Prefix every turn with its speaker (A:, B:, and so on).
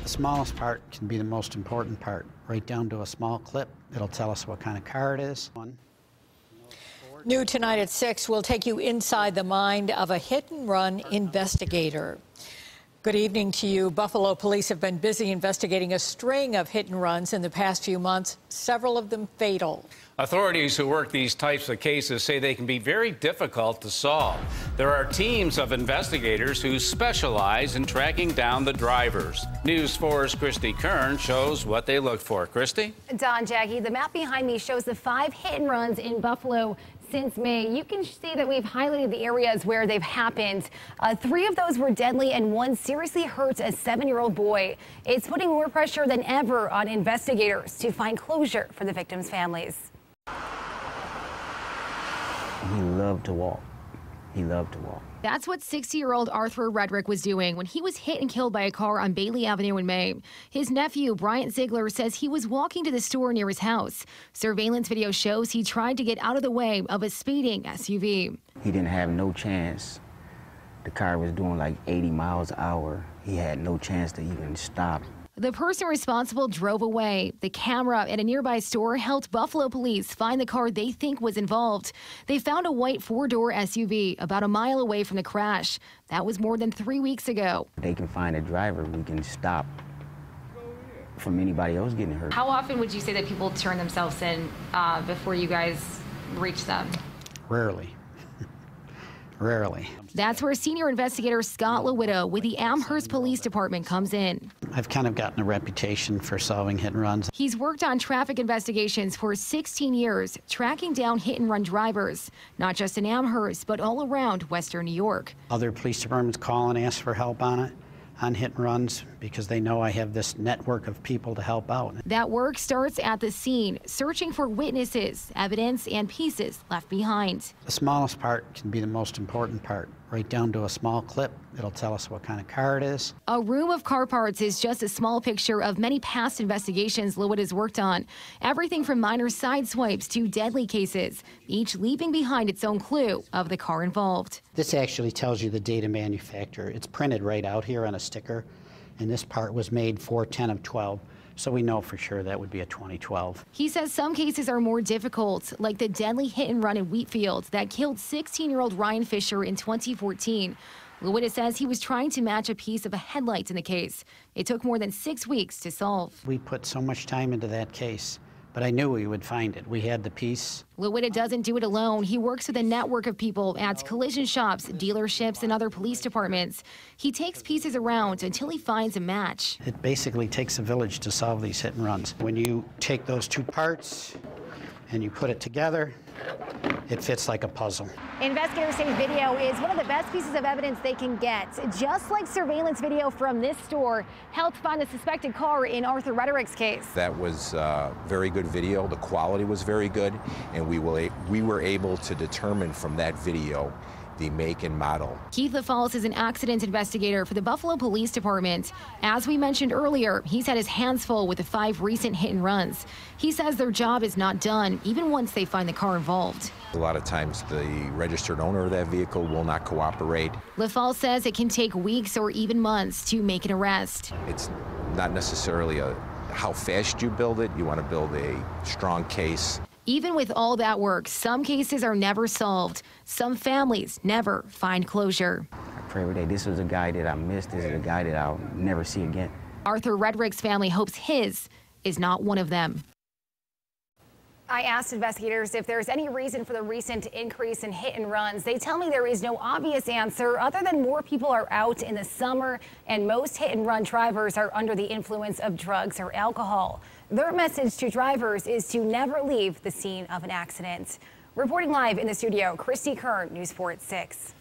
A: The smallest part can be the most important part, right down to a small clip. It'll tell us what kind of car it is.
B: New tonight at 6, we'll take you inside the mind of a hit-and-run investigator. Good evening to you. Buffalo police have been busy investigating a string of hit-and-runs in the past few months, several of them fatal.
C: Authorities who work these types of cases say they can be very difficult to solve. There are teams of investigators who specialize in tracking down the drivers. News 4's Christy Kern shows what they look for. Christy?
D: Don, Jackie, the map behind me shows the 5 hit-and-runs in Buffalo since May. You can see that we've highlighted the areas where they've happened. 3 of those were deadly and 1 seriously hurt a 7-year-old boy. It's putting more pressure than ever on investigators to find closure for the victims' families.
E: He loved to walk. He loved to walk.
F: That's what 60-year-old Arthur Redrick was doing when he was hit and killed by a car on Bailey Avenue in May. His nephew, Bryant Ziegler, says he was walking to the store near his house. Surveillance video shows he tried to get out of the way of a speeding SUV.
E: He didn't have no chance. The car was doing like 80 miles an hour. He had no chance to even stop.
F: The person responsible drove away. The camera at a nearby store helped Buffalo police find the car they think was involved. They found a white 4-door SUV about a mile away from the crash. That was more than 3 weeks ago.
E: They can find a driver, we can stop from anybody else getting hurt.
G: How often would you say that people turn themselves in before you guys reach them?
A: Rarely. Rarely.
F: That's where senior investigator Scott Lewita with the Amherst Police Department comes in.
A: I've kind of gotten a reputation for solving hit-and-runs.
F: He's worked on traffic investigations for 16 years, tracking down hit-and-run drivers, not just in Amherst, but all around Western New York.
A: Other police departments call and ask for help on it, on hit-and-runs, because they know I have this network of people to help out.
F: That work starts at the scene, searching for witnesses, evidence, and pieces left behind.
A: The smallest part can be the most important part, right down to a small clip. It'll tell us what kind of car it is.
F: A room of car parts is just a small picture of many past investigations Lewita has worked on. Everything from minor side swipes to deadly cases, each leaving behind its own clue of the car involved.
A: This actually tells you the date of manufacturer. It's printed right out here on a sticker, and this part was made 4/10 of 12. So we know for sure that would be a 2012.
F: He says some cases are more difficult, like the deadly hit-and-run in Wheatfield that killed 16-year-old Ryan Fisher in 2014. Lewita says he was trying to match a piece of a headlight in the case. It took more than 6 weeks to solve.
A: We put so much time into that case, but I knew we would find it. We had the piece.
F: Lewita doesn't do it alone. He works with a network of people at collision shops, dealerships, and other police departments. He takes pieces around until he finds a match.
A: It basically takes a village to solve these hit-and-runs. When you take those 2 parts and you put it together, it fits like a puzzle.
D: Investigators say video is one of the best pieces of evidence they can get. Just like surveillance video from this store helped find the suspected car in Arthur Redrick's case.
H: That was very good video. The quality was very good, and we were able to determine from that video the make and model.
F: Keith LaFalce is an accident investigator for the Buffalo Police Department. As we mentioned earlier, he's had his hands full with the 5 recent hit-and-runs. He says their job is not done, even once they find the car involved.
H: A lot of times the registered owner of that vehicle will not cooperate.
F: LaFalce says it can take weeks or even months to make an arrest.
H: It's not necessarily how fast you build it. You want to build a strong case.
F: Even with all that work, some cases are never solved. Some families never find closure.
E: I pray every day, this was a guy that I missed. This is a guy that I'll never see again.
F: Arthur Redrick's family hopes his is not one of them.
D: I asked investigators if there's any reason for the recent increase in hit-and-runs. They tell me there is no obvious answer other than more people are out in the summer and most hit-and-run drivers are under the influence of drugs or alcohol. Their message to drivers is to never leave the scene of an accident. Reporting live in the studio, Christy Kern, News 4 at 6.